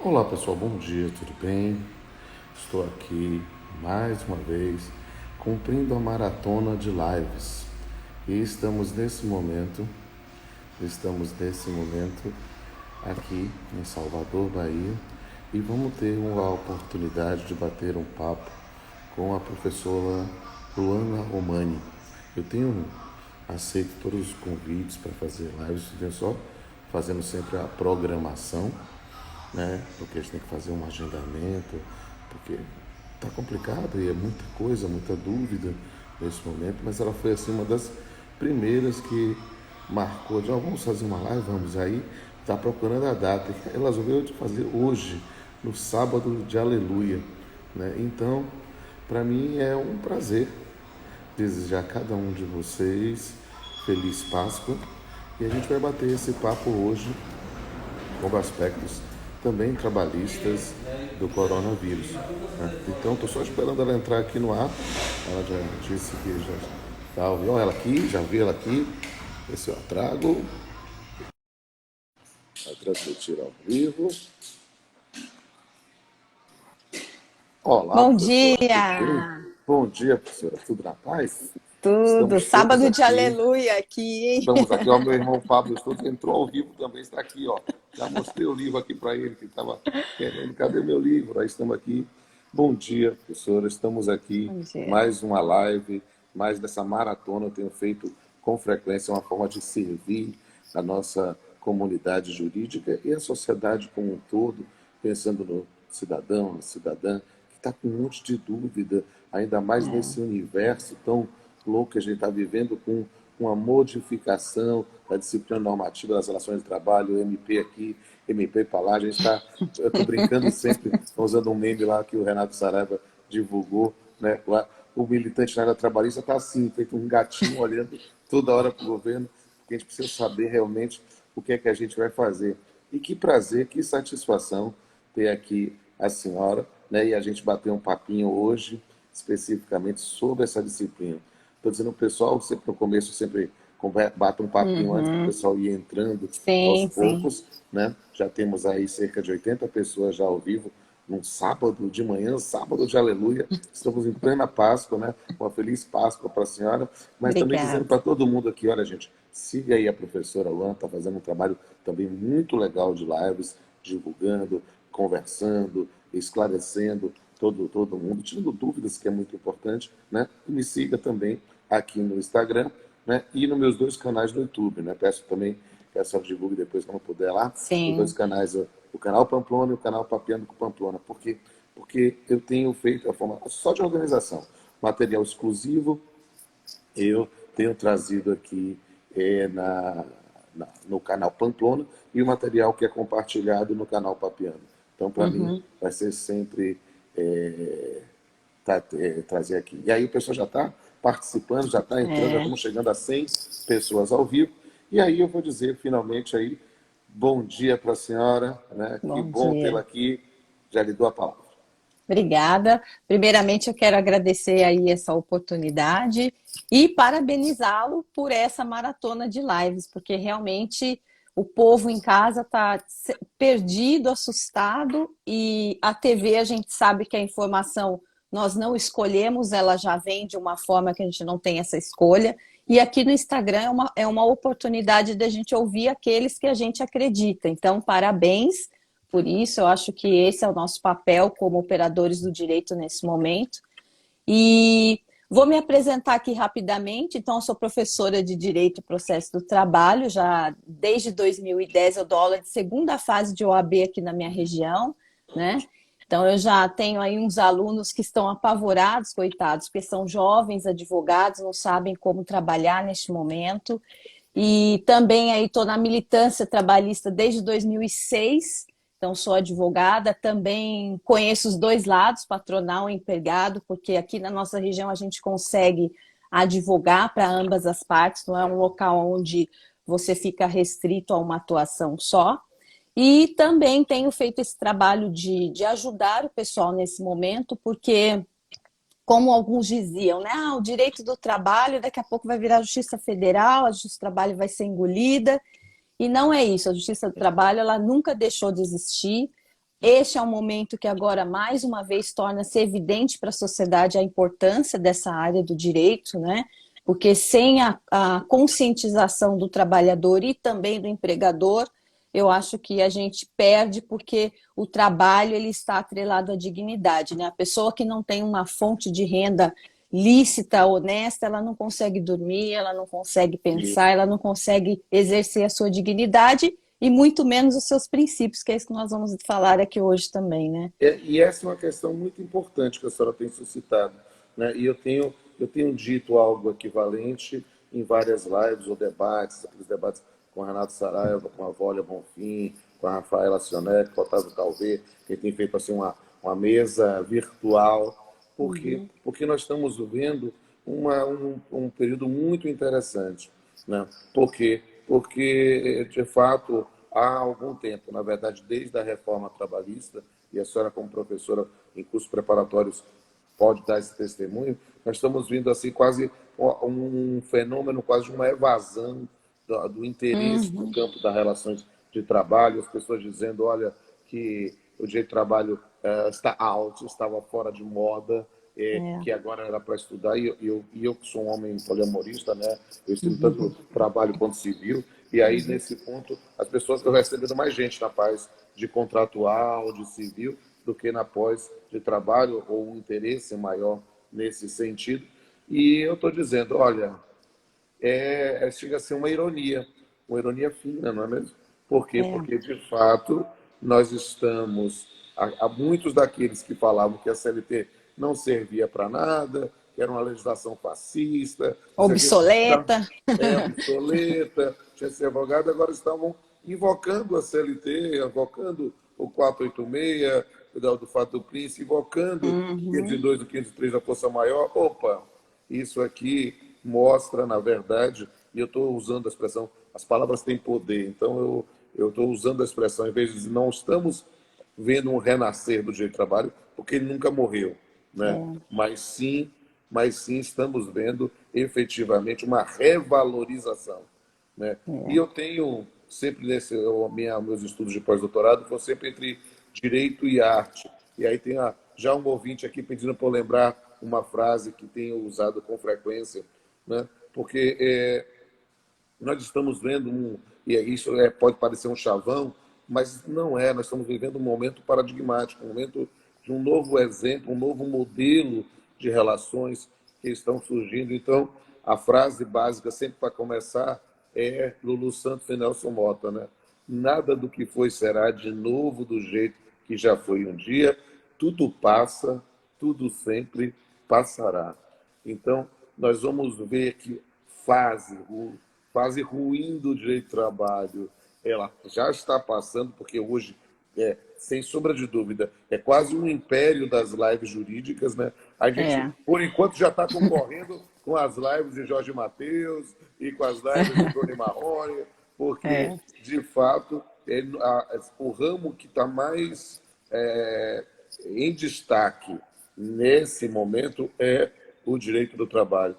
Olá pessoal, bom dia, tudo bem? Estou aqui mais uma vez cumprindo a maratona de lives e estamos nesse momento aqui em Salvador, Bahia, e vamos ter uma oportunidade de bater um papo com a professora Luana Romani. Eu tenho aceito todos os convites para fazer lives, eu só fazendo sempre a programação, né? Porque a gente tem que fazer um agendamento, porque tá complicado e é muita coisa, muita dúvida nesse momento, mas ela foi assim uma das primeiras que marcou, de vamos fazer uma live, vamos aí, tá procurando a data. Ela resolveu fazer hoje, no sábado de Aleluia, né? Então, para mim é um prazer desejar a cada um de vocês feliz Páscoa e a gente vai bater esse papo hoje com aspectos também trabalhistas do coronavírus, né? Então, estou só esperando ela entrar aqui no ar. Ela já disse que já está. Olha ela aqui, já vi ela aqui. Esse eu trago. Vai transmitir ao vivo. Olá, Bom professora, tudo bem? dia! Bom dia, professora. Tudo na paz? Tudo, Estamos todos sábado de aqui. aleluia aqui, hein? Estamos aqui, ó, meu irmão Pablo Souza entrou ao vivo também, está aqui, ó. Já mostrei o livro aqui para ele, que estava querendo, cadê meu livro? Aí estamos aqui. Bom dia, professora, estamos aqui, Bom dia. mais uma live, mais dessa maratona eu tenho feito com frequência, uma forma de servir a nossa comunidade jurídica e a sociedade como um todo, pensando no cidadão, na cidadã, que está com um monte de dúvida, ainda mais É. nesse universo tão louco que a gente está vivendo com uma modificação da disciplina normativa das relações de trabalho, MP aqui, MP para lá. A gente está, eu estou brincando sempre, usando um meme lá que o Renato Saraiva divulgou, né? Lá, o militante na área trabalhista está assim, feito um gatinho olhando toda hora para o governo, porque a gente precisa saber realmente o que é que a gente vai fazer. E que prazer, que satisfação ter aqui a senhora, né? E a gente bater um papinho hoje, especificamente sobre essa disciplina. Estou dizendo para o pessoal, sempre no começo, sempre bato um papinho antes para o Uhum. pessoal ir entrando aos Sim, sim. poucos, né? Já temos aí cerca de 80 pessoas já ao vivo, num sábado de manhã, sábado de aleluia. Estamos em plena Páscoa, né? Uma feliz Páscoa para a senhora, mas também dizendo Obrigada. para todo mundo aqui, olha, gente, siga aí a professora Luan, está fazendo um trabalho também muito legal de lives, divulgando, conversando, esclarecendo todo mundo, tirando dúvidas, que é muito importante, né? E me siga também aqui no Instagram, né? E nos meus dois canais no YouTube, né? Peço também que a senhora divulgue depois, quando puder lá, os dois Sim. canais, o canal Pamplona e o canal Papeando com Pamplona. Por quê? Porque eu tenho feito a forma só de organização, material exclusivo, eu tenho trazido aqui no canal Pamplona e o material que é compartilhado no canal Papeando. Então, para mim, Uhum. vai ser sempre trazer aqui. E aí o pessoal já está participando, já está entrando, já É. estamos chegando a 100 pessoas ao vivo. E aí eu vou dizer finalmente aí, bom dia para a senhora, né? Que Bom bom tê-la dia. aqui. Já lhe dou a palavra. Obrigada. Primeiramente, eu quero agradecer aí essa oportunidade e parabenizá-lo por essa maratona de lives, porque realmente o povo em casa está perdido, assustado, e a TV a gente sabe que a informação nós não escolhemos, ela já vem de uma forma que a gente não tem essa escolha. E aqui no Instagram é uma oportunidade da gente ouvir aqueles que a gente acredita. Então, parabéns por isso. Eu acho que esse é o nosso papel como operadores do direito nesse momento. E vou me apresentar aqui rapidamente. Então, eu sou professora de Direito e Processo do Trabalho. Já desde 2010 eu dou aula de segunda fase de OAB aqui na minha região, né? Então, eu já tenho aí uns alunos que estão apavorados, coitados, porque são jovens advogados, não sabem como trabalhar neste momento. E também aí estou na militância trabalhista desde 2006, então sou advogada, também conheço os dois lados, patronal e empregado, porque aqui na nossa região a gente consegue advogar para ambas as partes, não é um local onde você fica restrito a uma atuação só. E também tenho feito esse trabalho de ajudar o pessoal nesse momento, porque como alguns diziam, né? O direito do trabalho daqui a pouco vai virar justiça federal, a justiça do trabalho vai ser engolida. E não é isso. A justiça do trabalho ela nunca deixou de existir. este é um momento que agora, mais uma vez, torna-se evidente para a sociedade a importância dessa área do direito, né? Porque sem a conscientização do trabalhador e também do empregador, eu acho que a gente perde, porque o trabalho ele está atrelado à dignidade, né? A pessoa que não tem uma fonte de renda lícita, honesta, ela não consegue dormir, ela não consegue pensar, Isso. ela não consegue exercer a sua dignidade e muito menos os seus princípios, que é isso que nós vamos falar aqui hoje também, né? E essa é uma questão muito importante que a senhora tem suscitado, né? E eu tenho dito algo equivalente em várias lives ou debates, aqueles debates com a Renato Saraiva, com a Vólia Bonfim, com a Rafaela Sionec, com o Otávio Calvé, que tem feito assim uma mesa virtual, Uhum. porque nós estamos vivendo um período muito interessante, né? Por quê? Porque, de fato, há algum tempo, na verdade, desde a reforma trabalhista, e a senhora, como professora em cursos preparatórios, pode dar esse testemunho, nós estamos vindo assim quase um fenômeno, quase uma evasão do interesse no Uhum. campo das relações de trabalho, as pessoas dizendo, olha, que o direito de trabalho está out, estava fora de moda, É. que agora era para estudar, e eu que sou um homem poliamorista, né, eu estudo tanto Uhum. trabalho quanto civil, e aí Uhum. nesse ponto as pessoas estão recebendo mais gente na paz de contratual, de civil, do que na pós de trabalho, ou um interesse maior nesse sentido. E eu estou dizendo, olha, chega a ser uma ironia fina, não é mesmo? Por quê? É. Porque, de fato, nós estamos, há muitos daqueles que falavam que a CLT não servia para nada, que era uma legislação fascista, não sei o quê, Obsoleta. obsoleta, tinha que ser advogado, agora estavam invocando a CLT, invocando o 486, do fato do Príncipe, invocando o Uhum. 502 e o 503 da Força Maior. Opa, isso aqui mostra, na verdade, e eu estou usando a expressão, as palavras têm poder, então eu estou usando a expressão, em vez de dizer, não estamos vendo um renascer do direito de trabalho, porque ele nunca morreu, né? É. Mas sim estamos vendo efetivamente uma revalorização, né? E É. eu tenho sempre meus estudos de pós-doutorado foram sempre entre direito e arte. E aí tem já um ouvinte aqui pedindo para eu lembrar uma frase que tenho usado com frequência, né? Porque nós estamos vendo e isso pode parecer um chavão, mas não é. Nós estamos vivendo um momento paradigmático, um momento de um novo exemplo, um novo modelo de relações que estão surgindo. Então, a frase básica sempre para começar é Lulu Santos e Nelson Mota, né? Nada do que foi será de novo do jeito que já foi um dia. Tudo passa, tudo sempre passará. Então, nós vamos ver que fase, fase ruim do direito do trabalho, ela já está passando, porque hoje, sem sombra de dúvida, é quase um império das lives jurídicas, né? A gente, É. por enquanto, já está concorrendo com as lives de Jorge Mateus e com as lives de Tony Marrone, porque, É. de fato, o ramo que está mais em destaque nesse momento é o direito do trabalho.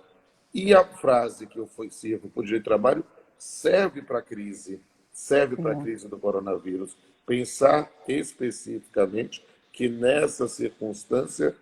E a frase que eu sirvo para o direito do trabalho serve para a É. crise do coronavírus. Pensar especificamente que nessa circunstância,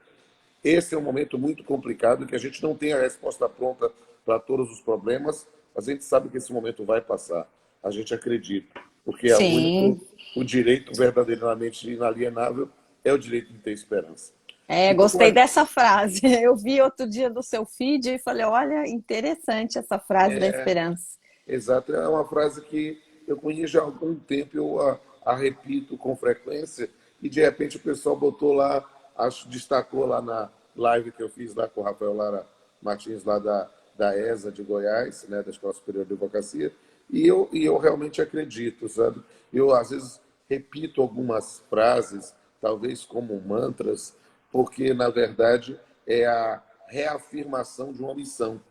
esse é um momento muito complicado, que a gente não tem a resposta pronta para todos os problemas, mas a gente sabe que esse momento vai passar. A gente acredita, porque Sim. o direito verdadeiramente inalienável é o direito de ter esperança. É, Então, como gostei é, dessa frase. Eu vi outro dia no seu feed e falei, olha, interessante essa frase da esperança. Exato, é uma frase que eu conheço já há algum tempo, eu a repito com frequência, e de repente o pessoal botou lá, destacou lá na live que eu fiz lá com o Rafael Lara Martins, lá da ESA de Goiás, né, da Escola Superior de Advocacia, e eu realmente acredito, sabe? Eu, às vezes, repito algumas frases, talvez como mantras, porque, na verdade, é a reafirmação de uma missão,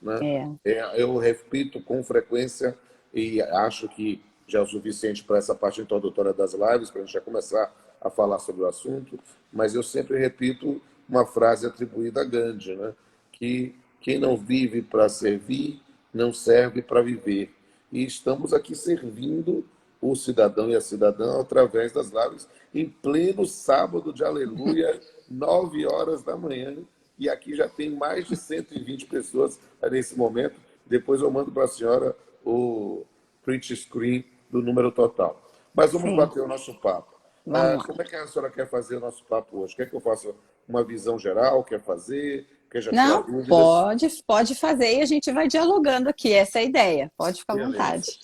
né? É. Eu repito com frequência e acho que já é o suficiente para essa parte introdutória das lives, para a gente já começar a falar sobre o assunto, mas eu sempre repito uma frase atribuída a Gandhi, né? Que quem não vive para servir, não serve para viver. E estamos aqui servindo o cidadão e a cidadã através das lives em pleno sábado de aleluia, 9 horas da manhã. E aqui já tem mais de 120 pessoas nesse momento. Depois eu mando para a senhora o print screen do número total. Mas vamos Sim, bater o nosso papo. vamos lá. Como é que a senhora quer fazer o nosso papo hoje? Quer que eu faça uma visão geral? Quer fazer? Quer já tirar Não, dúvidas? pode fazer e a gente vai dialogando aqui, essa é a ideia. Pode ficar à Beleza. vontade.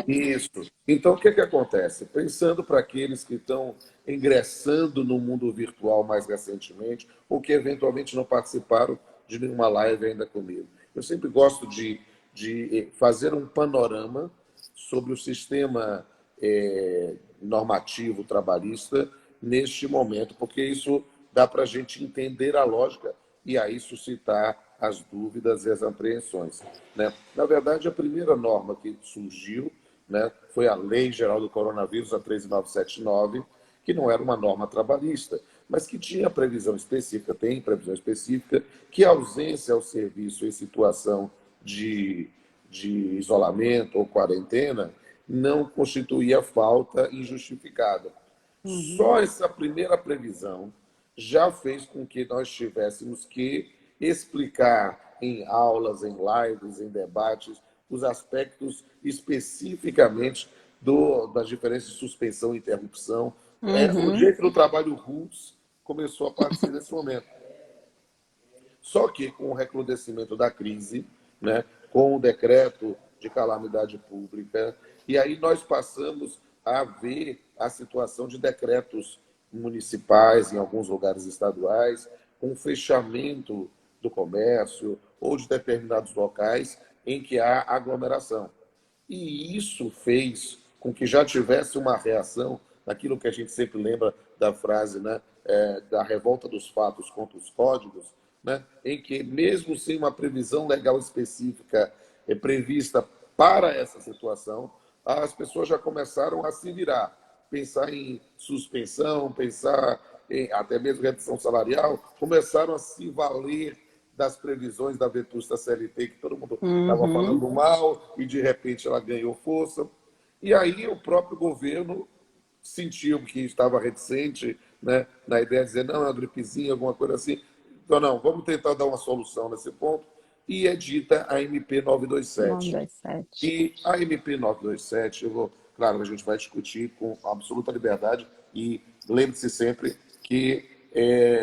Isso. Então, o que acontece? Pensando para aqueles que estão ingressando no mundo virtual mais recentemente, ou que eventualmente não participaram de nenhuma live ainda comigo. Eu sempre gosto de fazer um panorama sobre o sistema normativo trabalhista neste momento, porque isso dá para a gente entender a lógica e aí suscitar as dúvidas e as apreensões. Né? Na verdade, a primeira norma que surgiu, né, foi a Lei Geral do Coronavírus, a 13979, que não era uma norma trabalhista, mas que tinha previsão específica, tem previsão específica, que a ausência ao serviço em situação de isolamento ou quarentena não constituía falta injustificada. Uhum. Só essa primeira previsão já fez com que nós tivéssemos que explicar em aulas, em lives, em debates, os aspectos especificamente das diferenças de suspensão e interrupção. O Uhum. direito do trabalho RULS começou a partir desse momento. Só que com o recrudescimento da crise, né, com o decreto de calamidade pública, e aí nós passamos a ver a situação de decretos municipais, em alguns lugares estaduais, com fechamento do comércio ou de determinados locais em que há aglomeração. E isso fez com que já tivesse uma reação naquilo que a gente sempre lembra da frase, né, da revolta dos fatos contra os códigos, né, em que, mesmo sem uma previsão legal específica prevista para essa situação, as pessoas já começaram a se virar, pensar em suspensão, pensar em até mesmo redução salarial, começaram a se valer das previsões da vetusta CLT, que todo mundo estava Uhum. falando mal, e de repente ela ganhou força. E aí o próprio governo sentiu que estava reticente, né, na ideia de dizer, não, é uma gripezinha, alguma coisa assim. Então, não, vamos tentar dar uma solução nesse ponto. E é dita a MP 927. 927. E a MP 927, claro, a gente vai discutir com absoluta liberdade e lembre-se sempre que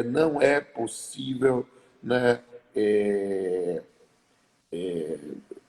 não é possível, né, é,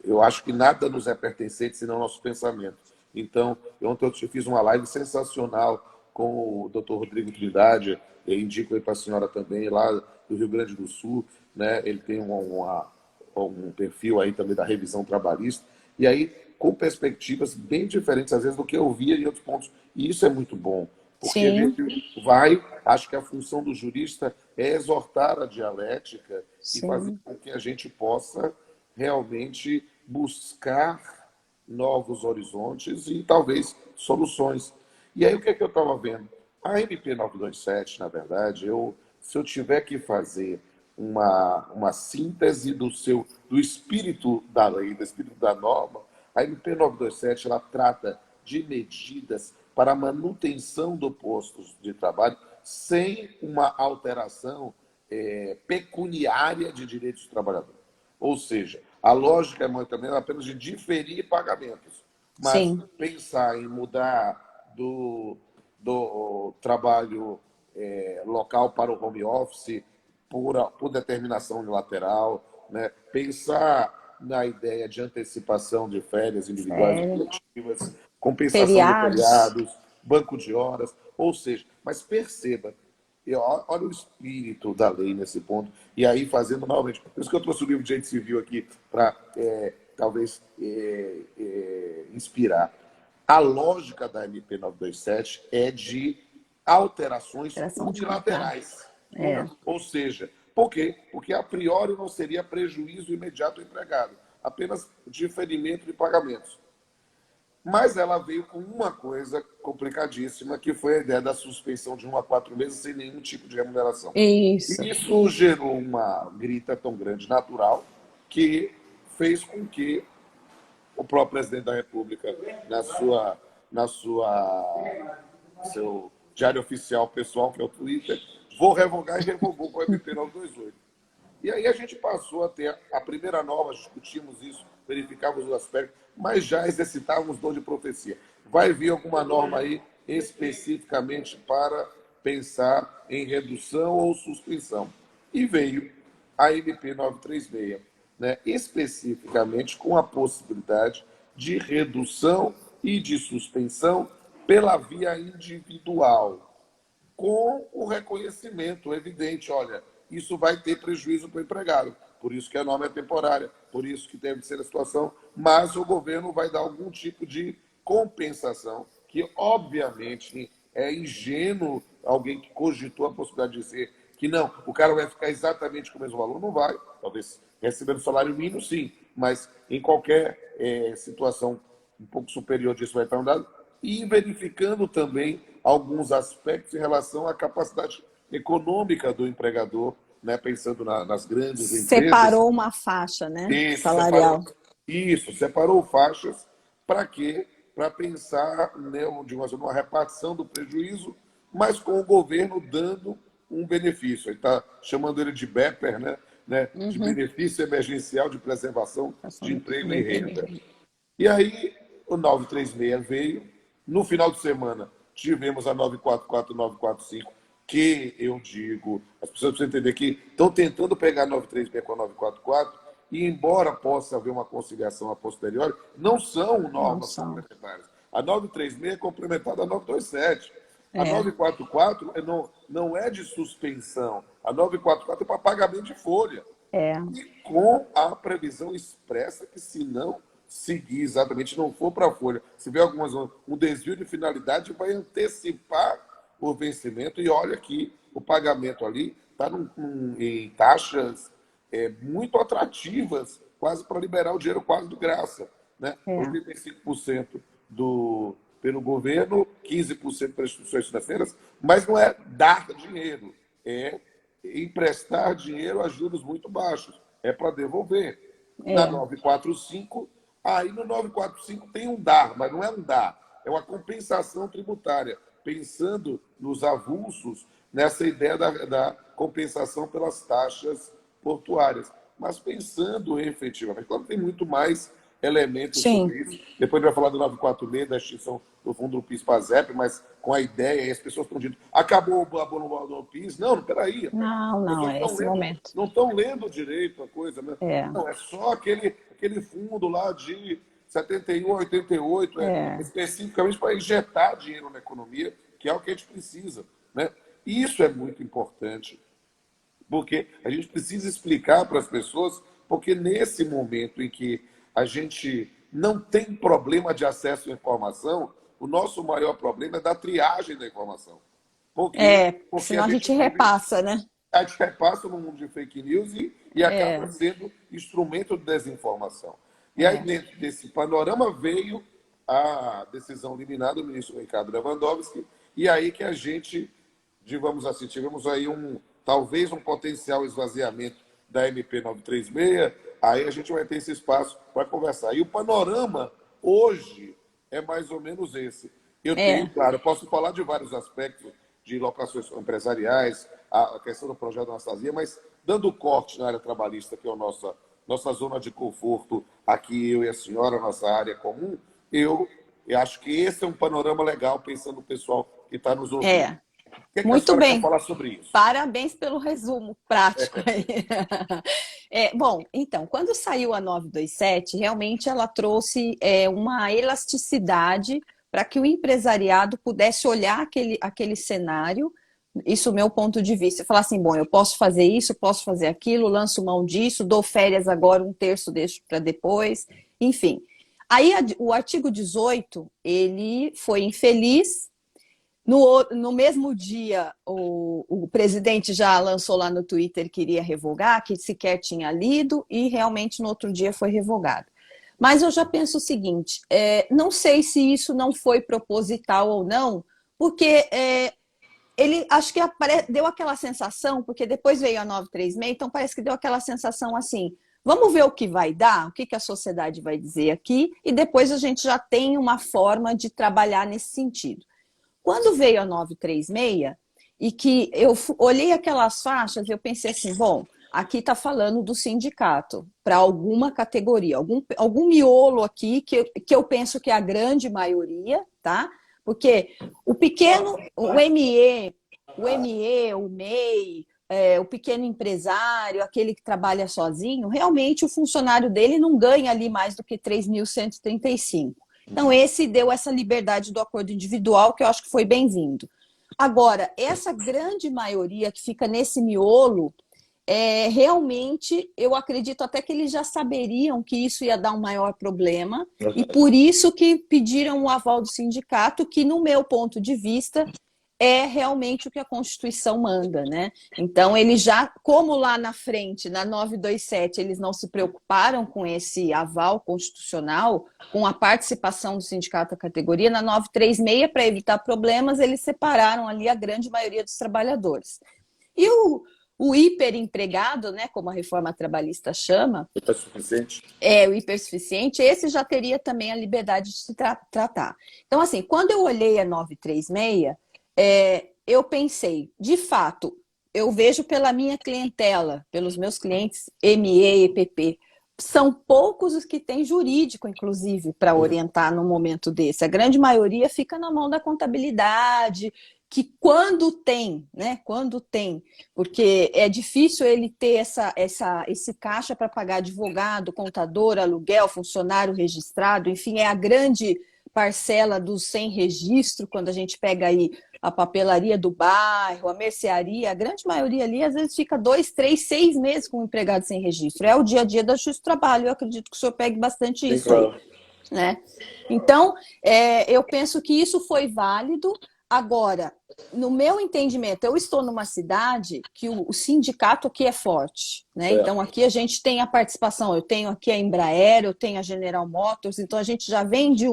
eu acho que nada nos é pertencente senão nosso pensamento. Então, ontem eu fiz uma live sensacional com o Dr. Rodrigo Trindade, eu indico aí para a senhora também, lá do Rio Grande do Sul, né? Ele tem um perfil aí também da revisão trabalhista, e aí com perspectivas bem diferentes, às vezes, do que eu via em outros pontos. E isso é muito bom, porque a Sim, gente acho que a função do jurista é exortar a dialética e fazer sim. com que a gente possa realmente buscar novos horizontes e talvez soluções. E aí o que é que eu estava vendo? A MP 927, na verdade, se eu tiver que fazer uma síntese do espírito da lei, do espírito da norma, a MP 927 ela trata de medidas para a manutenção do posto de trabalho sem uma alteração pecuniária de direitos do trabalhador. Ou seja, a lógica é também apenas de diferir pagamentos, mas Sim. pensar em mudar do trabalho local para o home office por determinação unilateral, né? Pensar na ideia de antecipação de férias individuais e Sério. coletivas, compensação de Feriados. feriados, banco de horas, ou seja, mas perceba, olha o espírito da lei nesse ponto, e aí fazendo novamente. Por isso que eu trouxe o livro de Direito Civil aqui, para talvez inspirar. A lógica da MP 927 é de alterações Operação de contrato. unilaterais. É. Ou seja, por quê? Porque a priori não seria prejuízo imediato ao empregado, apenas diferimento de pagamentos. Mas ela veio com uma coisa complicadíssima, que foi a ideia da suspensão de 1 a 4 meses sem nenhum tipo de remuneração. Isso. E isso gerou uma grita tão grande natural que fez com que o próprio presidente da República, na sua na seu diário oficial pessoal, que é o Twitter, vou revogar e revogou com o MP 928. E aí a gente passou a ter a primeira norma, discutimos isso, verificávamos os aspectos, mas já exercitávamos dom de profecia. Vai vir alguma norma aí especificamente para pensar em redução ou suspensão. E veio a MP 936, né, especificamente com a possibilidade de redução e de suspensão pela via individual, com o reconhecimento evidente, olha, isso vai ter prejuízo para o empregado, por isso que a norma é temporária, por isso que deve ser a situação, mas o governo vai dar algum tipo de compensação, que obviamente é ingênuo alguém que cogitou a possibilidade de dizer que não, o cara vai ficar exatamente com o mesmo valor, não vai, talvez recebendo salário mínimo, sim, mas em qualquer situação um pouco superior disso vai estar um dado, e verificando também alguns aspectos em relação à capacidade econômica do empregador, né, pensando nas grandes empresas. Separou uma faixa, né? Isso, Salarial. separou faixas para quê? Para pensar, né, numa repartição do prejuízo, mas com o governo dando um benefício. Ele está chamando ele de BEPER, né, de benefício emergencial de preservação de emprego e renda. E aí o 936 veio, no final de semana tivemos a 944 e 945, que eu digo, as pessoas precisam entender que estão tentando pegar a 936 com a 944, e embora possa haver uma conciliação a posteriori, não são normas complementares. A 936 é complementada à 927. A 944 não é de suspensão. A 944 é para pagamento de folha. E com a previsão expressa que, se não seguir exatamente, não for para a folha, se vier um desvio de finalidade, vai antecipar o vencimento. E olha que o pagamento ali está em taxas muito atrativas, quase para liberar o dinheiro quase de graça. Né? 85% pelo governo, 15% pelas instituições financeiras, mas não é dar dinheiro, é emprestar dinheiro a juros muito baixos, é para devolver. Na 945, aí no 945 tem um dar, mas não é um dar, é uma compensação tributária, pensando nos avulsos, nessa ideia da compensação pelas taxas portuárias, mas pensando efetivamente. Claro que tem muito mais elementos sobre isso. Depois a gente vai falar do 946, da extinção do fundo do PIS-PASEP, mas com a ideia, e as pessoas estão dizendo, acabou o abono do PIS? Não, peraí. Não, é esse momento. Não estão lendo direito a coisa, né? Não, é só aquele fundo lá de 71 a 88, especificamente para injetar dinheiro na economia, que é o que a gente precisa. Né? Isso é muito importante, porque a gente precisa explicar para as pessoas, porque nesse momento em que a gente não tem problema de acesso à informação, o nosso maior problema é da triagem da informação. Porque senão a gente repassa, né? A gente repassa no mundo de fake news e acaba sendo instrumento de desinformação. E aí, dentro desse panorama, veio a decisão liminar do ministro Ricardo Lewandowski, e aí que a gente, digamos assim, tivemos aí talvez um potencial esvaziamento da MP 936, aí a gente vai ter esse espaço para conversar. E o panorama, hoje, é mais ou menos esse. Eu tenho, claro, eu posso falar de vários aspectos de locações empresariais, a questão do projeto da Anastasia, mas dando corte na área trabalhista, que é a nossa zona de conforto, aqui eu e a senhora, nossa área comum, eu acho que esse é um panorama legal, pensando no pessoal que está nos ouvindo. O que muito bem. Quer falar sobre isso? Parabéns pelo resumo prático aí. Bom, então, quando saiu a 927, realmente ela trouxe uma elasticidade para que o empresariado pudesse olhar aquele cenário, isso é o meu ponto de vista, falar assim, bom, eu posso fazer isso, posso fazer aquilo, lanço mão disso, dou férias agora, um terço deixo para depois, enfim. Aí o artigo 18, ele foi infeliz. No mesmo dia, o presidente já lançou lá no Twitter que iria revogar, que sequer tinha lido, e realmente no outro dia foi revogado. Mas eu já penso o seguinte, não sei se isso não foi proposital ou não, porque ele acho que deu aquela sensação, porque depois veio a 936, então parece que deu aquela sensação assim, Vamos ver o que vai dar, o que que a sociedade vai dizer aqui, e depois a gente já tem uma forma de trabalhar nesse sentido. Quando veio a 936, e que eu olhei aquelas faixas, eu pensei assim, bom, aqui está falando do sindicato, para alguma categoria, algum miolo aqui, que eu penso que é a grande maioria, tá? Porque o pequeno, o MEI, o pequeno empresário, aquele que trabalha sozinho, realmente o funcionário dele não ganha ali mais do que 3.135. Então, esse deu essa liberdade do acordo individual, que eu acho que foi bem-vindo. Agora, essa grande maioria que fica nesse miolo, realmente, eu acredito até que eles já saberiam que isso ia dar um maior problema, e por isso que pediram o aval do sindicato, que, no meu ponto de vista, é realmente o que a Constituição manda, né? Então, eles já, como lá na frente, na 927, eles não se preocuparam com esse aval constitucional, com a participação do sindicato da categoria, na 936, para evitar problemas, eles separaram ali a grande maioria dos trabalhadores. E o hiperempregado, né, como a reforma trabalhista chama, Hipersuficiente. O hipersuficiente, esse já teria também a liberdade de se tratar. Então, assim, quando eu olhei a 936, eu pensei, de fato, eu vejo pela minha clientela, pelos meus clientes ME, EPP, são poucos os que têm jurídico, inclusive, para orientar num momento desse. A grande maioria fica na mão da contabilidade, que quando tem, né? Quando tem, porque é difícil ele ter esse caixa para pagar advogado, contador, aluguel, funcionário registrado, enfim, é a grande parcela dos sem registro, quando a gente pega aí a papelaria do bairro, a mercearia, a grande maioria ali, às vezes fica 2, 3, 6 meses com um empregado sem registro. É o dia a dia da Justiça do Trabalho, eu acredito que o senhor pegue bastante isso. Sim, claro. Aí, né? Então, eu penso que isso foi válido. Agora, no meu entendimento, eu estou numa cidade que o sindicato aqui é forte, né? Então, aqui a gente tem a participação, eu tenho aqui a Embraer, eu tenho a General Motors, então a gente já vem de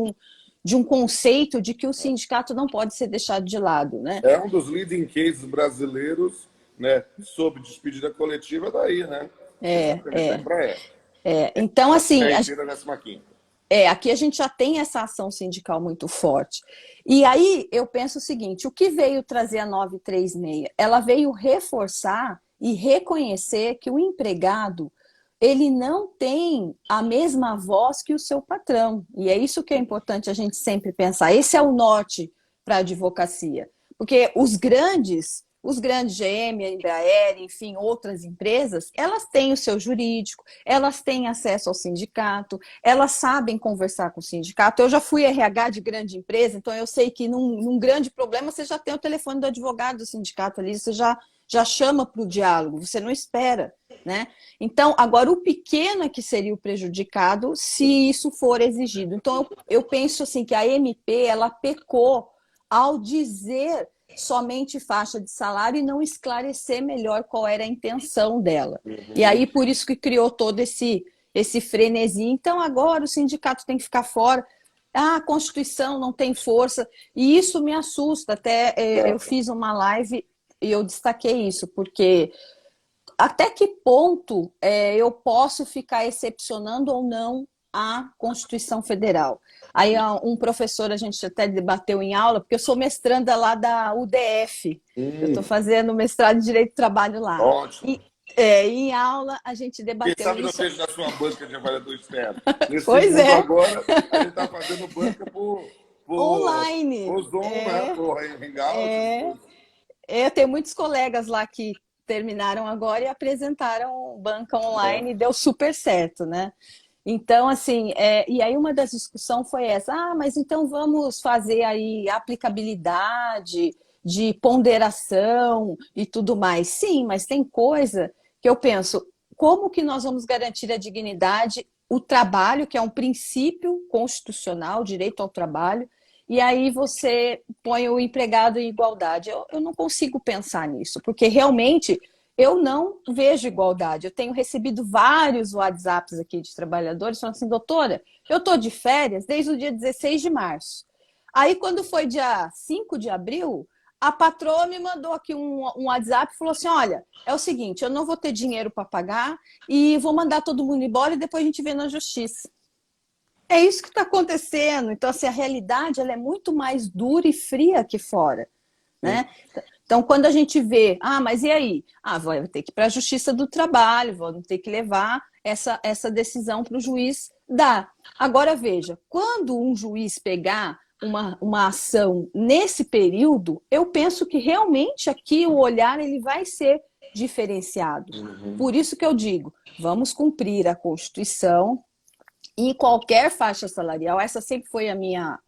um conceito de que o sindicato não pode ser deixado de lado, né? É um dos leading cases brasileiros, né, sobre despedida coletiva daí, né? Então, assim... Aqui a gente já tem essa ação sindical muito forte. E aí eu penso o seguinte, o que veio trazer a 936? Ela veio reforçar e reconhecer que o empregado, ele não tem a mesma voz que o seu patrão. E é isso que é importante a gente sempre pensar. Esse é o norte para a advocacia. Porque os grandes GM, a Embraer, enfim, outras empresas, elas têm o seu jurídico, elas têm acesso ao sindicato, elas sabem conversar com o sindicato. Eu já fui RH de grande empresa, então eu sei que num grande problema você já tem o telefone do advogado do sindicato ali, você já chama para o diálogo, você não espera, né? Então, agora o pequeno é que seria o prejudicado se isso for exigido. Então, eu penso assim que a MP, ela pecou ao dizer somente faixa de salário e não esclarecer melhor qual era a intenção dela. E aí, por isso que criou todo esse frenesi. Então, agora o sindicato tem que ficar fora. A Constituição não tem força. E isso me assusta. Até eu fiz uma live e eu destaquei isso, porque até que ponto eu posso ficar excepcionando ou não a Constituição Federal? Aí um professor, a gente até debateu em aula, porque eu sou mestranda lá da UDF, eu estou fazendo mestrado em Direito do Trabalho lá. Ótimo. Em aula a gente debateu Quem sabe isso. Não seja na sua banca de avaliador externo. Nesse pois segundo agora, a gente está fazendo banca por online. Por Zoom, né? Por Hangout. Eu tenho muitos colegas lá que terminaram agora e apresentaram banca online e deu super certo, né? Então, assim, e aí uma das discussões foi essa, mas então vamos fazer aí aplicabilidade de ponderação e tudo mais. Sim, mas tem coisa que eu penso, como que nós vamos garantir a dignidade, o trabalho, que é um princípio constitucional, direito ao trabalho, e aí você põe o empregado em igualdade. Eu não consigo pensar nisso, porque realmente eu não vejo igualdade. Eu tenho recebido vários WhatsApps aqui de trabalhadores falando assim, doutora, eu estou de férias desde o dia 16 de março. Aí, quando foi dia 5 de abril, a patroa me mandou aqui um WhatsApp e falou assim: olha, é o seguinte, eu não vou ter dinheiro para pagar e vou mandar todo mundo embora e depois a gente vê na justiça. É isso que está acontecendo. Então, assim, a realidade ela é muito mais dura e fria aqui fora, né? Então, quando a gente vê, mas e aí? Vai ter que ir para a Justiça do Trabalho, vamos ter que levar essa decisão para o juiz dar. Agora, veja, quando um juiz pegar uma ação nesse período, eu penso que realmente aqui o olhar ele vai ser diferenciado. Por isso que eu digo, vamos cumprir a Constituição, em qualquer faixa salarial, essa sempre foi a minha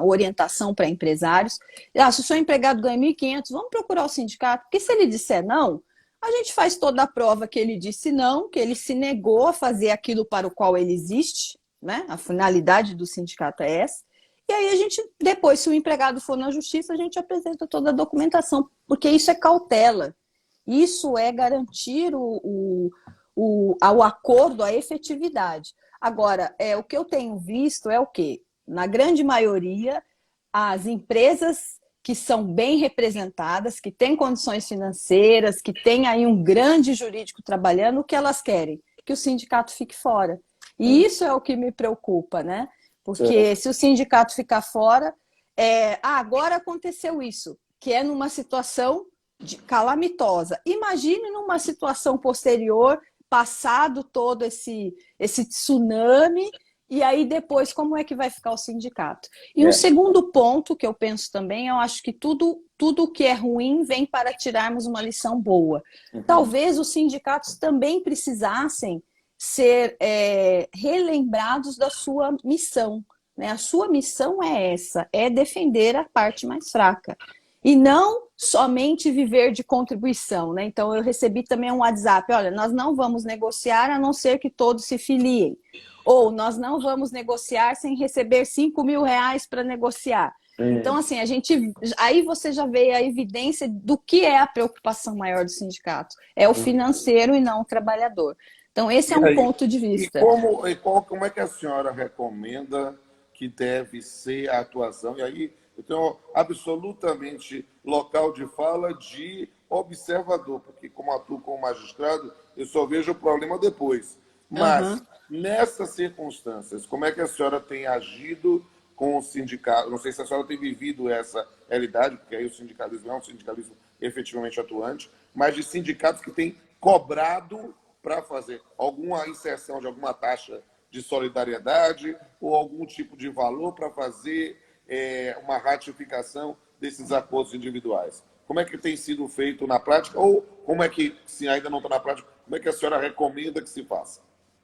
orientação para empresários. Se o seu empregado ganha 1.500, vamos procurar o sindicato, porque se ele disser não, a gente faz toda a prova que ele disse não, que ele se negou a fazer aquilo para o qual ele existe, né? A finalidade do sindicato é essa. E aí a gente, depois, se o empregado for na justiça, a gente apresenta toda a documentação, porque isso é cautela. Isso é garantir ao acordo, a efetividade. Agora, o que eu tenho visto é o quê? Na grande maioria, as empresas que são bem representadas, que têm condições financeiras, que têm aí um grande jurídico trabalhando, o que elas querem? Que o sindicato fique fora. E isso é o que me preocupa, né? Porque se o sindicato ficar fora, agora aconteceu isso, que é numa situação calamitosa. Imagine numa situação posterior, passado todo esse tsunami, e aí depois como é que vai ficar o sindicato? E um segundo ponto que eu penso também, eu acho que tudo que é ruim vem para tirarmos uma lição boa. Talvez os sindicatos também precisassem ser relembrados da sua missão, né? A sua missão é essa, é defender a parte mais fraca. E não somente viver de contribuição, né? Então, eu recebi também um WhatsApp, olha, nós não vamos negociar a não ser que todos se filiem. Ou nós não vamos negociar sem receber 5 mil reais para negociar. Então, assim, aí você já vê a evidência do que é a preocupação maior do sindicato. É o financeiro e não o trabalhador. Então, esse é um ponto de vista. Como é que a senhora recomenda que deve ser a atuação? E aí, eu tenho absolutamente local de fala de observador, porque como atuo como magistrado, eu só vejo o problema depois. Mas, nessas circunstâncias, como é que a senhora tem agido com o sindicato? Não sei se a senhora tem vivido essa realidade, porque aí o sindicalismo é um sindicalismo efetivamente atuante, mas de sindicatos que têm cobrado para fazer alguma inserção de alguma taxa de solidariedade ou algum tipo de valor para fazer uma ratificação desses acordos individuais. Como é que tem sido feito na prática? Ou como é que, se ainda não está na prática, como é que a senhora recomenda que se faça?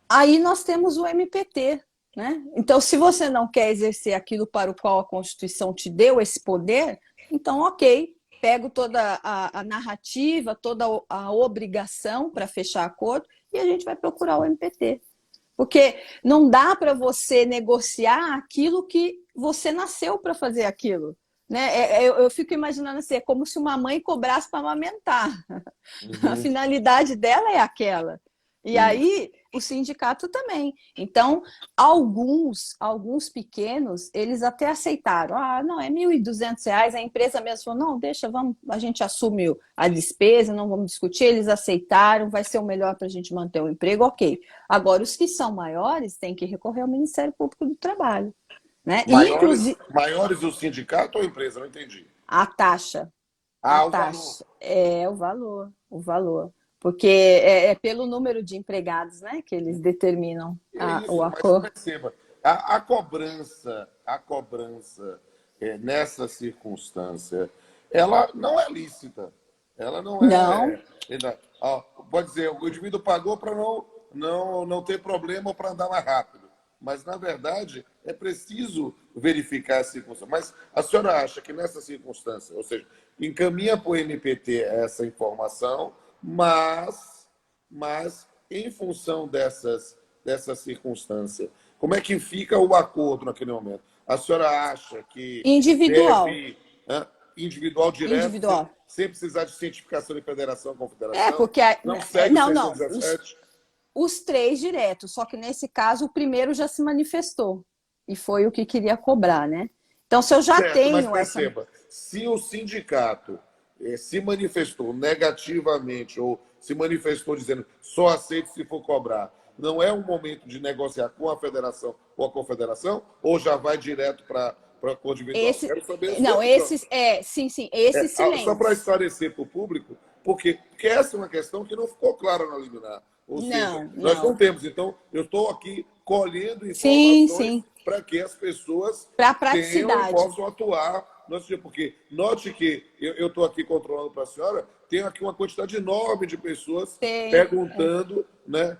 Aí nós temos o MPT, né? Então, se você não quer exercer aquilo para o qual a Constituição te deu esse poder, então, ok, pego toda a narrativa, toda a obrigação para fechar acordo e a gente vai procurar o MPT. Porque não dá para você negociar aquilo que você nasceu para fazer aquilo. Né? Eu fico imaginando assim, é como se uma mãe cobrasse para amamentar. A finalidade dela é aquela. E aí, o sindicato também. Então, alguns pequenos, eles até aceitaram. Não, é R$ 1.200. A empresa mesmo falou, não, deixa, a gente assume a despesa, não vamos discutir. Eles aceitaram, vai ser o melhor para a gente manter o emprego, ok. Agora, os que são maiores têm que recorrer ao Ministério Público do Trabalho. Né? Maiores do sindicato ou empresa? Não entendi. A taxa. O taxa. Valor. O valor. Porque é pelo número de empregados, né, que eles determinam o acordo. Mas perceba, a cobrança nessa circunstância, ela não é lícita. Ela não é. Pode dizer, o indivíduo pagou para não ter problema para andar mais rápido. Mas, na verdade, é preciso verificar a circunstância. Mas a senhora acha que nessa circunstância, ou seja, encaminha para o MPT essa informação, mas em função dessa circunstância, como é que fica o acordo naquele momento? A senhora acha que individual. Individual direto, individual. Sem precisar de cientificação de federação com federação? Porque não segue não. 617? Os 3 diretos, só que nesse caso o primeiro já se manifestou e foi o que queria cobrar, né? Então, se eu já tenho mas perceba, se o sindicato se manifestou negativamente ou se manifestou dizendo só aceito se for cobrar, não é um momento de negociar com a federação ou a confederação, ou já vai direto para acordo individual? Quero saber a sua Não, opinião. sim, esses Só para silêncios. esclarecer para o público, porque essa é uma questão que não ficou clara na liminar. Ou seja, Não, nós não não. temos. Então, eu estou aqui colhendo Sim, informações sim. para que as pessoas Para tenham e praticidade. possam atuar. Porque note que eu estou aqui controlando para a senhora, tem aqui uma quantidade enorme de pessoas Tem. perguntando, né,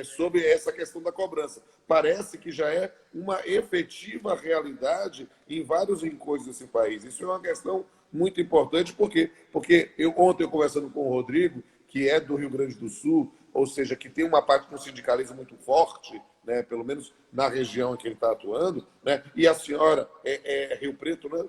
sobre essa questão da cobrança. Parece que já é uma efetiva realidade em vários rincões desse país. Isso é uma questão muito importante, porque ontem eu conversando com o Rodrigo, que é do Rio Grande do Sul, ou seja, que tem uma parte do sindicalismo muito forte, né, pelo menos na região em que ele está atuando, né, e a senhora é Rio Preto, né?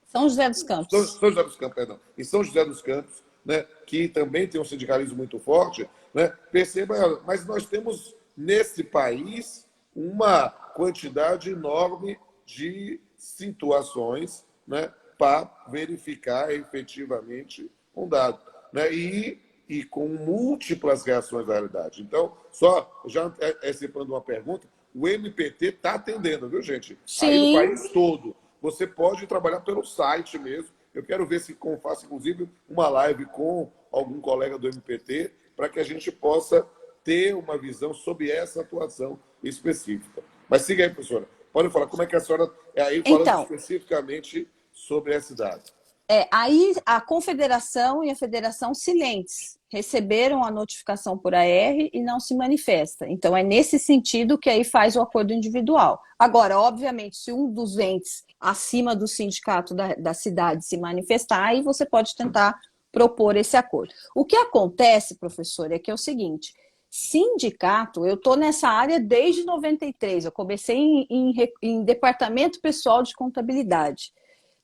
São José dos Campos. São José dos Campos, perdão. Em São José dos Campos, né, que também tem um sindicalismo muito forte, né, perceba, mas nós temos nesse país uma quantidade enorme de situações, né, para verificar efetivamente um dado, né, e com múltiplas reações à realidade. Então, só já antecipando uma pergunta, o MPT está atendendo, viu, gente? Aí no Sim. país todo. Você pode trabalhar pelo site mesmo. Eu quero ver se faço, inclusive, uma live com algum colega do MPT para que a gente possa ter uma visão sobre essa atuação específica. Mas siga aí, professora. Pode falar como é que a senhora... Aí falando Então, especificamente sobre esse dado. aí a confederação e a federação silentes receberam a notificação por AR e não se manifesta. Então, é nesse sentido que aí faz o acordo individual. Agora, obviamente, se um dos entes acima do sindicato da cidade se manifestar, aí você pode tentar propor esse acordo. O que acontece, professor, é que é o seguinte: sindicato, eu estou nessa área desde 93, eu comecei em departamento pessoal de contabilidade.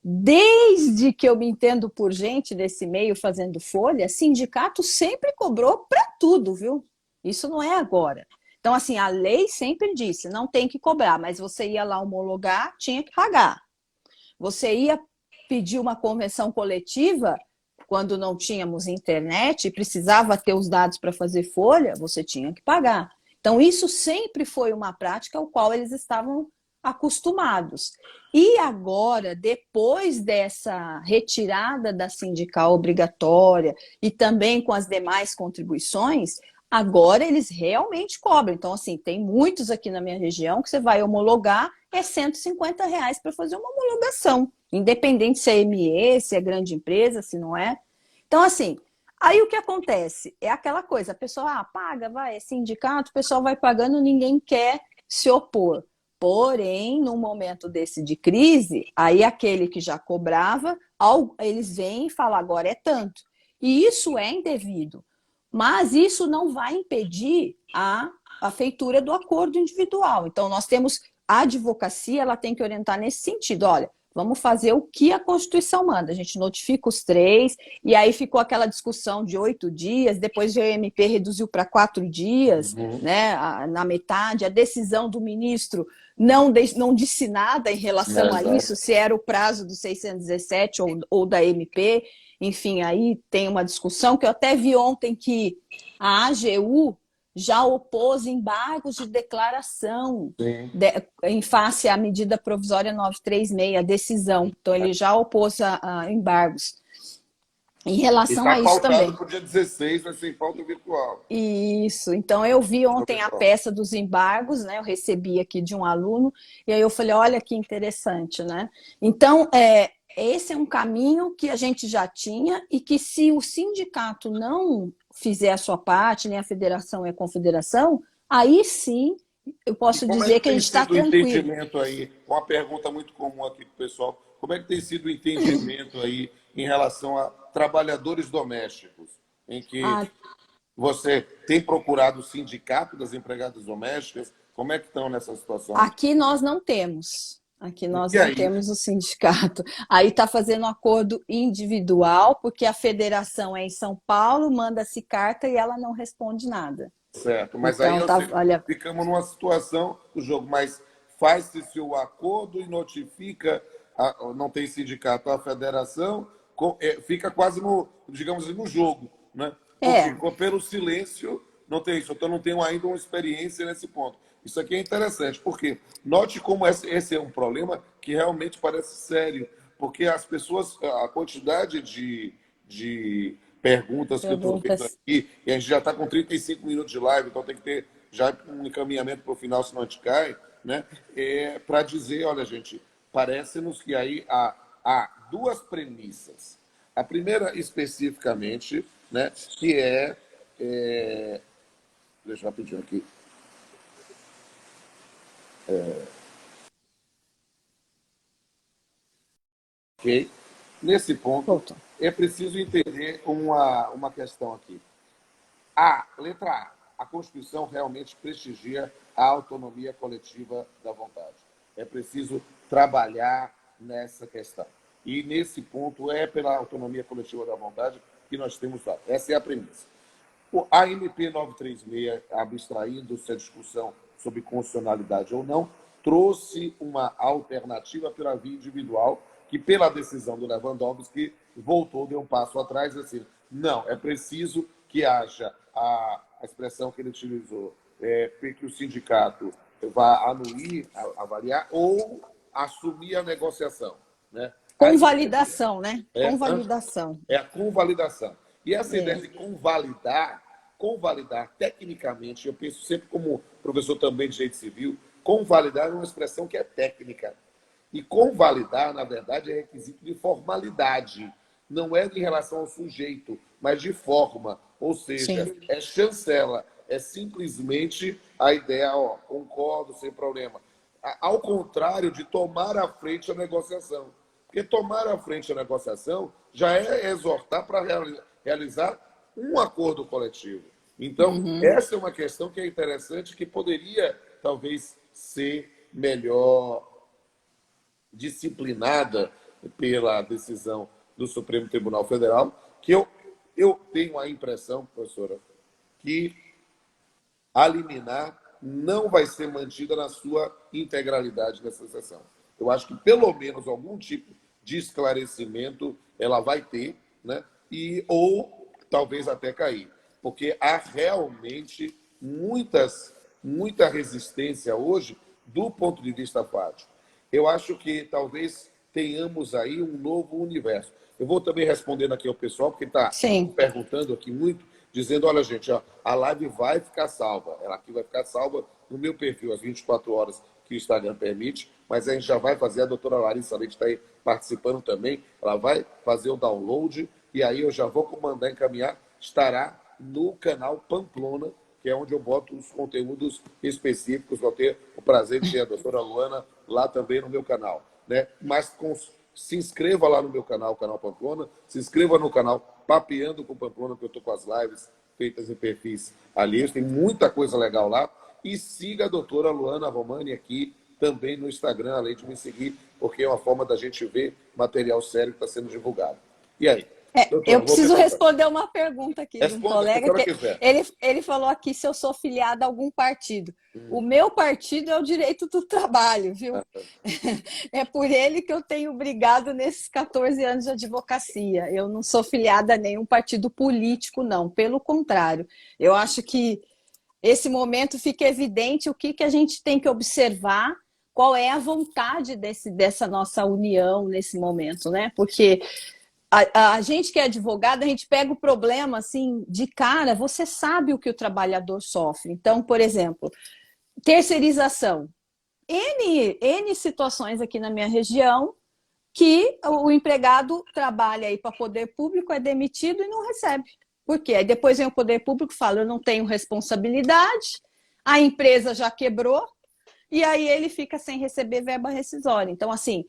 Desde que eu me entendo por gente desse meio fazendo folha, sindicato sempre cobrou para tudo, viu? Isso não é agora. Então, assim, a lei sempre disse, não tem que cobrar, mas você ia lá homologar, tinha que pagar. Você ia pedir uma convenção coletiva, quando não tínhamos internet e precisava ter os dados para fazer folha, você tinha que pagar. Então, isso sempre foi uma prática ao qual eles estavam acostumados. E agora, depois dessa retirada da sindical obrigatória e também com as demais contribuições, agora eles realmente cobram. Então, assim, tem muitos aqui na minha região que você vai homologar, é R$ 150 para fazer uma homologação, independente se é ME, se é grande empresa, se não é. Então, assim, aí o que acontece? É aquela coisa, a pessoa paga, vai, é sindicato, o pessoal vai pagando, ninguém quer se opor. Porém, num momento desse de crise, aí aquele que já cobrava, eles vêm e falam, agora é tanto. E isso é indevido. Mas isso não vai impedir a feitura do acordo individual. Então, nós temos a advocacia, ela tem que orientar nesse sentido. Olha, vamos fazer o que a Constituição manda. A gente notifica os 3, e aí ficou aquela discussão de 8 dias, depois o MP reduziu para 4 dias, né, na metade. A decisão do ministro não disse nada em relação a isso, se era o prazo do 617 ou da MP. Enfim, aí tem uma discussão que eu até vi ontem que a AGU já opôs embargos de declaração em face à medida provisória 936, a decisão. Então, ele já opôs a embargos. Em relação a isso também. Está pautado para o dia 16, vai ser em pauta virtual. Isso. Então, eu vi ontem a peça dos embargos, né? Eu recebi aqui de um aluno, e aí eu falei, olha que interessante, né? Então, esse é um caminho que a gente já tinha e que se o sindicato não fizer a sua parte, nem a federação e a confederação, aí sim eu posso dizer que a gente está tranquilo. Entendimento aí, uma pergunta muito comum aqui para o pessoal, como é que tem sido o entendimento aí em relação a trabalhadores domésticos, em que você tem procurado o sindicato das empregadas domésticas? Como é que estão nessa situação? Aqui nós não temos. Aqui nós não temos o sindicato. Aí está fazendo um acordo individual, porque a federação é em São Paulo, manda-se carta e ela não responde nada. Certo, mas então, aí olha, ficamos numa situação do jogo, mas faz-se o acordo e notifica não tem sindicato, a federação, fica quase no, digamos assim, no jogo, né? É, Porque pelo silêncio não tem isso. Então não tenho ainda uma experiência nesse ponto. Isso aqui é interessante, porque note como esse é um problema que realmente parece sério, porque as pessoas, a quantidade de perguntas que eu estou vendo perguntas. aqui, e a gente já está com 35 minutos de live, então tem que ter já um encaminhamento para o final, senão a gente cai, né? Para dizer, olha, gente, parece-nos que aí há duas premissas. A primeira, especificamente, né, que deixa eu rapidinho aqui. Ok? Nesse ponto, Voltou. é preciso entender uma questão aqui. Letra A Constituição realmente prestigia a autonomia coletiva da vontade. É preciso trabalhar nessa questão. E nesse ponto é pela autonomia coletiva da vontade que nós temos lá. Essa é a premissa. A MP 936, abstraindo-se a discussão sobre constitucionalidade ou não, trouxe uma alternativa pela via individual, que pela decisão do Lewandowski voltou, deu um passo atrás, assim, não, é preciso que haja a expressão que ele utilizou, que o sindicato vá anuir, avaliar, ou assumir a negociação. Né? Com validação, né? É, Com validação. é a convalidação. E essa ideia É. de convalidar tecnicamente, eu penso sempre como professor também de direito civil, convalidar é uma expressão que é técnica. E convalidar, na verdade, é requisito de formalidade. Não é em relação ao sujeito, mas de forma. Ou seja, Sim. é chancela. É simplesmente a ideia, ó, concordo, sem problema. Ao contrário de tomar à frente a negociação. Porque tomar à frente a negociação já é exortar para realizar um acordo coletivo. Então, Uhum. essa é uma questão que é interessante, que poderia, talvez, ser melhor disciplinada pela decisão do Supremo Tribunal Federal, que eu tenho a impressão, professora, que a liminar não vai ser mantida na sua integralidade nessa sessão. Eu acho que pelo menos algum tipo de esclarecimento ela vai ter, né? Ou talvez até cair, porque há realmente muita resistência hoje do ponto de vista fático. Eu acho que talvez tenhamos aí um novo universo. Eu vou também respondendo aqui ao pessoal, porque está Sim. perguntando aqui muito, dizendo, olha, gente, ó, a live vai ficar salva. Ela aqui vai ficar salva no meu perfil, às 24 horas que o Instagram permite, mas a gente já vai fazer, a doutora Larissa Leite está aí participando também, ela vai fazer o download, e aí eu já vou mandar encaminhar, estará no canal Pamplona, que é onde eu boto os conteúdos específicos. Vou ter o prazer de ter a doutora Luana lá também no meu canal. Né? Mas se inscreva lá no meu canal, o canal Pamplona, se inscreva no canal Papeando com Pamplona, que eu estou com as lives feitas em perfis alheios, tem muita coisa legal lá. E siga a doutora Luana Romani aqui também no Instagram, além de me seguir, porque é uma forma da gente ver material sério que está sendo divulgado. E aí? Eu Doutora, vou preciso perguntar. responder uma pergunta aqui de um Responda se a colega senhora que quiser. ele falou aqui se eu sou filiada a algum partido. O meu partido é o Direito do Trabalho, viu? É por ele que eu tenho brigado nesses 14 anos de advocacia. Eu não sou filiada a nenhum partido político, não. Pelo contrário, eu acho que esse momento fica evidente o que a gente tem que observar, qual é a vontade dessa nossa união nesse momento, né? Porque a gente que é advogado, a gente pega o problema assim de cara, você sabe o que o trabalhador sofre. Então, por exemplo, terceirização. N situações aqui na minha região que o empregado trabalha aí para poder público, é demitido e não recebe. Por quê? Aí depois vem o poder público e fala, eu não tenho responsabilidade, a empresa já quebrou, e aí ele fica sem receber verba rescisória. Então, assim,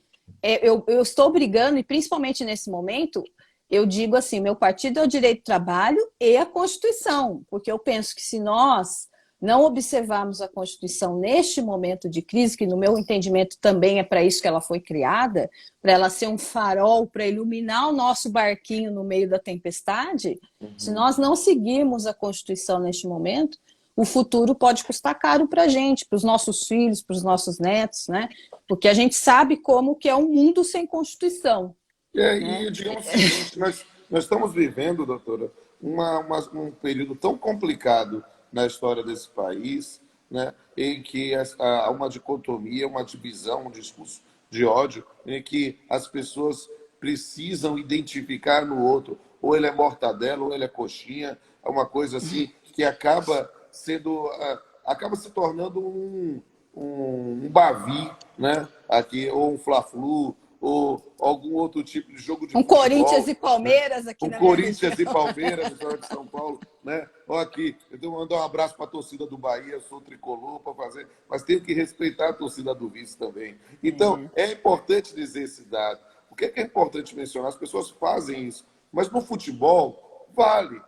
eu estou brigando, e principalmente nesse momento, eu digo assim, meu partido é o direito do trabalho e a Constituição, porque eu penso que se nós não observarmos a Constituição neste momento de crise, que no meu entendimento também é para isso que ela foi criada, para ela ser um farol para iluminar o nosso barquinho no meio da tempestade, se nós não seguirmos a Constituição neste momento, o futuro pode custar caro para a gente, para os nossos filhos, para os nossos netos, né? Porque a gente sabe como que é um mundo sem Constituição, né? E digamos o seguinte, nós estamos vivendo, doutora, um período tão complicado na história desse país, né, em que há uma dicotomia, uma divisão, um discurso de ódio, em que as pessoas precisam identificar no outro, ou ele é mortadela, ou ele é coxinha, é uma coisa assim que acaba se tornando um Bavi, né, aqui, ou um Fla-Flu, ou algum outro tipo de jogo de Um Corinthians futebol, e né? Palmeiras aqui Um na minha Corinthians e região. Palmeiras, no estado de São Paulo, né? Ó, aqui, eu tenho que mandar um abraço para a torcida do Bahia, eu sou tricolor para fazer, mas tenho que respeitar a torcida do vice também. Então, é importante dizer esse dado. O que é importante mencionar? As pessoas fazem isso, mas no futebol, vale.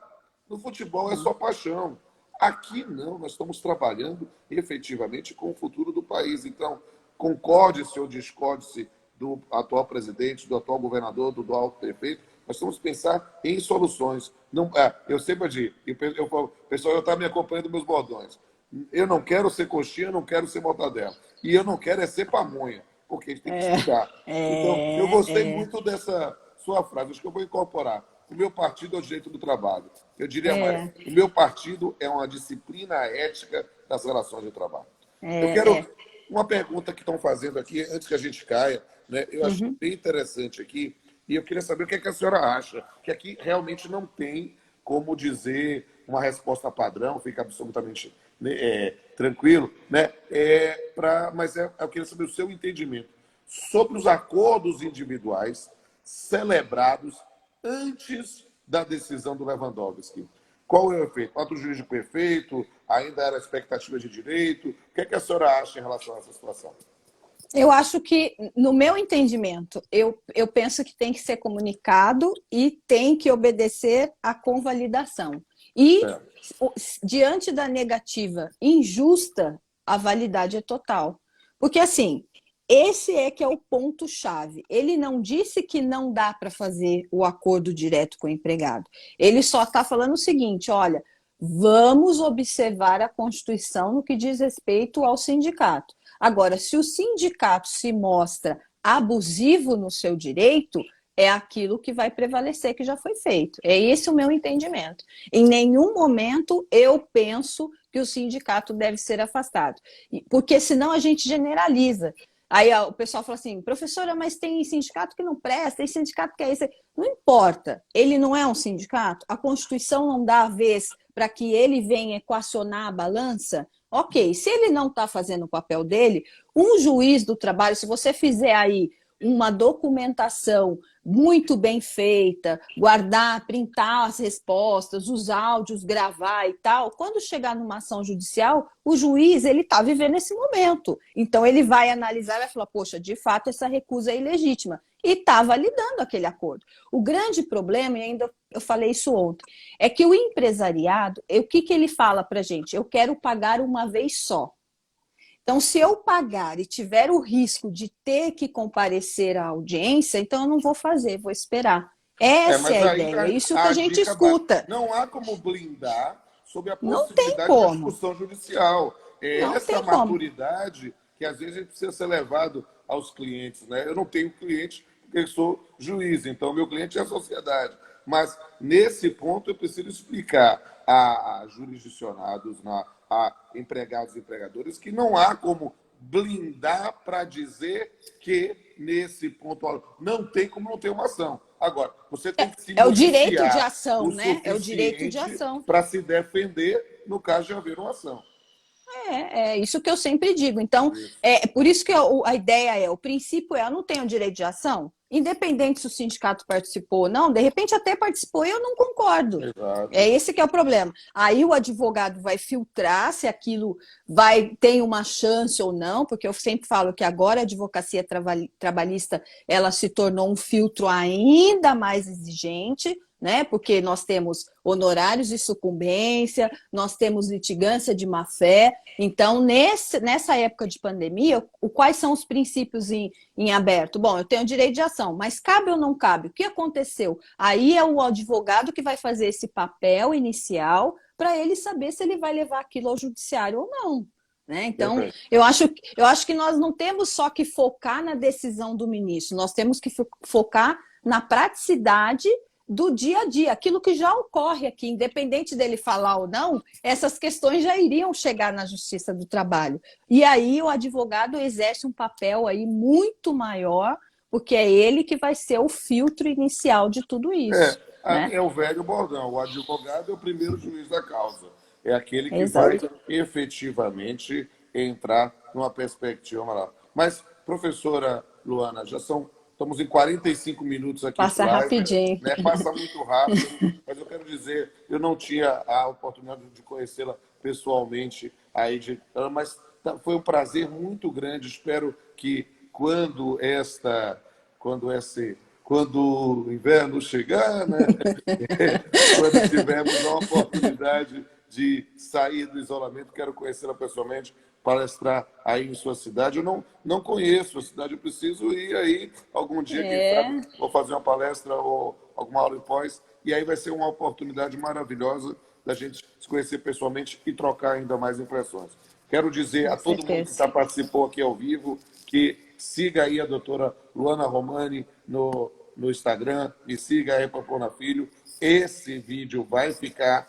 No futebol é só paixão. Aqui não, nós estamos trabalhando efetivamente com o futuro do país. Então, concorde-se ou discorde-se do atual presidente, do atual governador, do atual prefeito, nós temos que pensar em soluções. Não, eu sempre digo, eu falo, pessoal, eu estava me acompanhando meus bordões. Eu não quero ser coxinha, não quero ser mortadela. E eu não quero é ser pamonha, porque a gente tem que estudar. Então, eu gostei muito dessa sua frase, acho que eu vou incorporar. O meu partido é o direito do trabalho. Eu diria mais, o meu partido é uma disciplina ética das relações de trabalho. Eu quero uma pergunta que estão fazendo aqui, antes que a gente caia, né? Eu achei bem interessante aqui, e eu queria saber o que, é que a senhora acha, que aqui realmente não tem como dizer uma resposta padrão, fica absolutamente, né, tranquilo, né? Mas eu queria saber o seu entendimento sobre os acordos individuais celebrados antes da decisão do Lewandowski. Qual é o efeito? Ato jurídico perfeito? Ainda era expectativa de direito? O que é que a senhora acha em relação a essa situação? Eu acho que, no meu entendimento, eu penso que tem que ser comunicado e tem que obedecer à convalidação. E, É. diante da negativa injusta, a validade é total. Porque, assim, esse é que é o ponto-chave. Ele não disse que não dá para fazer o acordo direto com o empregado. Ele só está falando o seguinte, olha, vamos observar a Constituição no que diz respeito ao sindicato. Agora, se o sindicato se mostra abusivo no seu direito, é aquilo que vai prevalecer que já foi feito. É esse o meu entendimento. Em nenhum momento eu penso que o sindicato deve ser afastado, porque senão a gente generaliza. Aí o pessoal fala assim, professora, mas tem sindicato que não presta, tem sindicato que é isso. Não importa, ele não é um sindicato, a Constituição não dá a vez para que ele venha equacionar a balança. Ok, se ele não está fazendo o papel dele, um juiz do trabalho, se você fizer aí uma documentação muito bem feita, guardar, printar as respostas, os áudios, gravar e tal, quando chegar numa ação judicial, o juiz ele está vivendo esse momento. Então ele vai analisar e vai falar, poxa, de fato essa recusa é ilegítima. E está validando aquele acordo. O grande problema, e ainda eu falei isso ontem, é que o empresariado, o que ele fala para a gente? Eu quero pagar uma vez só. Então, se eu pagar e tiver o risco de ter que comparecer à audiência, então eu não vou fazer, vou esperar. Essa é Mas a aí ideia, é isso que a a gente dica escuta. não há como blindar sob a Não tem possibilidade da como, discussão judicial. É não essa tem como. maturidade que às vezes precisa ser levado aos clientes, né? Eu não tenho cliente porque eu sou juiz, então meu cliente é a sociedade. Mas nesse ponto eu preciso explicar a jurisdicionados, a empregados e empregadores que não há como blindar para dizer que nesse ponto não tem como não ter uma ação. Agora, você tem que se É o direito de municiar ação, o né? É o direito de suficiente ação. para se defender no caso de haver uma ação. É isso que eu sempre digo. Então, Isso. é por isso que a ideia o princípio eu não tenho direito de ação, independente se o sindicato participou ou não, de repente até participou e eu não concordo. Exato. É esse que é o problema. Aí o advogado vai filtrar se aquilo tem uma chance ou não, porque eu sempre falo que agora a advocacia trabalhista ela se tornou um filtro ainda mais exigente, né? Porque nós temos honorários de sucumbência, nós temos litigância de má-fé. Então, nessa época de pandemia, quais são os princípios em aberto? Bom, eu tenho direito de ação, mas cabe ou não cabe? O que aconteceu? Aí é o advogado que vai fazer esse papel inicial para ele saber se ele vai levar aquilo ao judiciário ou não. Né? Então, eu acho que nós não temos só que focar na decisão do ministro, nós temos que focar na praticidade do dia a dia, aquilo que já ocorre aqui, independente dele falar ou não, essas questões já iriam chegar na Justiça do Trabalho. E aí o advogado exerce um papel aí muito maior, porque é ele que vai ser o filtro inicial de tudo isso. Né? É o velho bordão, o advogado é o primeiro juiz da causa. É aquele que Exato. vai efetivamente entrar numa perspectiva maior. Mas, professora Luana, estamos em 45 minutos aqui. Passa rapidinho. Né? Passa muito rápido, mas eu quero dizer, eu não tinha a oportunidade de conhecê-la pessoalmente, mas foi um prazer muito grande. Espero que quando o inverno chegar, né? Quando tivermos a oportunidade de sair do isolamento, quero conhecê-la pessoalmente, palestrar aí em sua cidade. Eu não conheço a cidade, eu preciso ir aí algum dia, quem sabe, vou fazer uma palestra ou alguma aula em pós, e aí vai ser uma oportunidade maravilhosa da gente se conhecer pessoalmente e trocar ainda mais impressões. Quero dizer a todo mundo que participou aqui ao vivo que siga aí a doutora Luana Romani no Instagram, me siga aí, Pamplona Filho. Esse vídeo vai ficar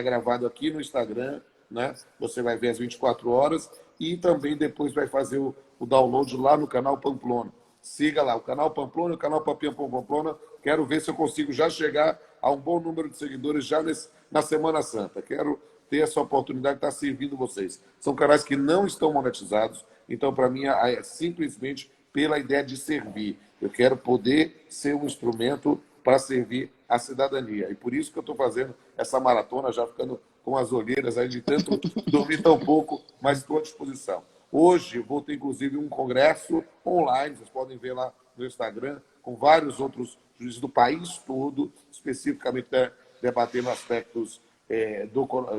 gravado aqui no Instagram, né? Você vai ver às 24 horas e também depois vai fazer o download lá no canal Pamplona. Siga lá, o canal Pamplona e o canal Papinha Pamplona. Quero ver se eu consigo já chegar a um bom número de seguidores já na Semana Santa. Quero ter essa oportunidade de estar servindo vocês. São canais que não estão monetizados, então para mim é simplesmente pela ideia de servir. Eu quero poder ser um instrumento para servir a cidadania. E por isso que eu estou fazendo essa maratona, já ficando com as olheiras aí de tanto dormir tão pouco, mas estou à disposição. Hoje vou ter, inclusive, um congresso online, vocês podem ver lá no Instagram, com vários outros juízes do país todo, especificamente debatendo aspectos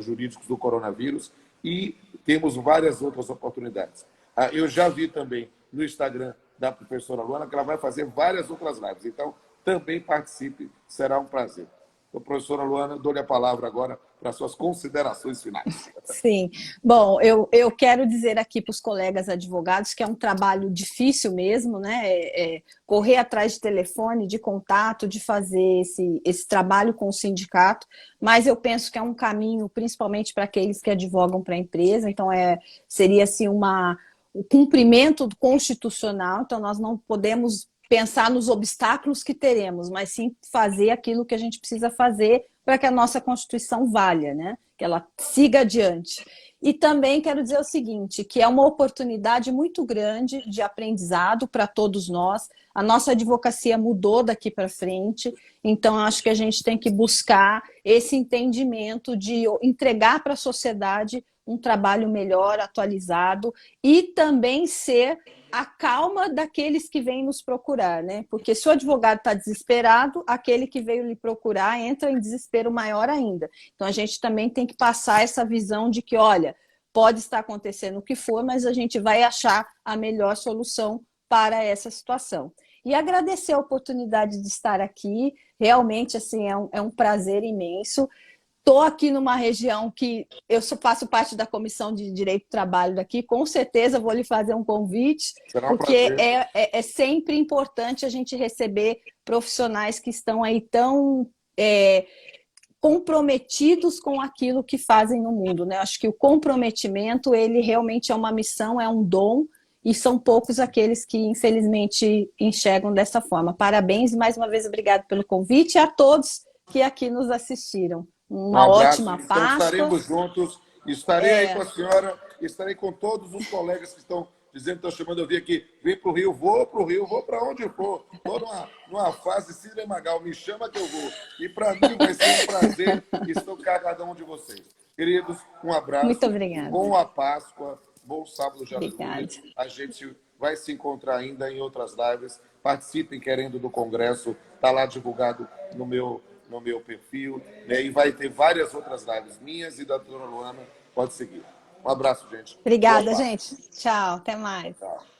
jurídicos do coronavírus, e temos várias outras oportunidades. Eu já vi também no Instagram da professora Luana que ela vai fazer várias outras lives, então também participe, será um prazer. Então, professora Luana, dou-lhe a palavra agora para suas considerações finais. Sim. Bom, eu quero dizer aqui para os colegas advogados que é um trabalho difícil mesmo, né? Correr atrás de telefone, de contato, de fazer esse trabalho com o sindicato, mas eu penso que é um caminho, principalmente para aqueles que advogam para a empresa, então seria assim o cumprimento constitucional, então nós não podemos pensar nos obstáculos que teremos, mas sim fazer aquilo que a gente precisa fazer para que a nossa Constituição valha, né? Que ela siga adiante. E também quero dizer o seguinte, que é uma oportunidade muito grande de aprendizado para todos nós. A nossa advocacia mudou daqui para frente, então acho que a gente tem que buscar esse entendimento de entregar para a sociedade um trabalho melhor, atualizado, e também ser a calma daqueles que vêm nos procurar, né? Porque se o advogado está desesperado, aquele que veio lhe procurar entra em desespero maior ainda. Então a gente também tem que passar essa visão de que, olha, pode estar acontecendo o que for, mas a gente vai achar a melhor solução para essa situação. E agradecer a oportunidade de estar aqui, realmente assim, é um prazer imenso. Estou aqui numa região que eu faço parte da Comissão de Direito do Trabalho daqui, com certeza vou lhe fazer um convite, porque é sempre importante a gente receber profissionais que estão aí tão comprometidos com aquilo que fazem no mundo, né? Acho que o comprometimento, ele realmente é uma missão, é um dom, e são poucos aqueles que, infelizmente, enxergam dessa forma. Parabéns e, mais uma vez, obrigado pelo convite e a todos que aqui nos assistiram. Uma ótima Páscoa. Então, estaremos juntos, estarei aí com a senhora, estarei com todos os colegas que estão dizendo que estão chamando eu vir aqui, vem para o Rio, vou para onde for. Estou numa fase Sidney Magal, me chama que eu vou. E para mim vai ser um prazer estar com cada um de vocês. Queridos, um abraço. Muito obrigada. Boa Páscoa, bom sábado já. Obrigada. A gente vai se encontrar ainda em outras lives. Participem querendo do Congresso, está lá divulgado no no meu perfil, né? E vai ter várias outras lives minhas e da doutora Luana. Pode seguir. Um abraço, gente. Boa Obrigada, paz. gente. Tchau, até mais. Tchau.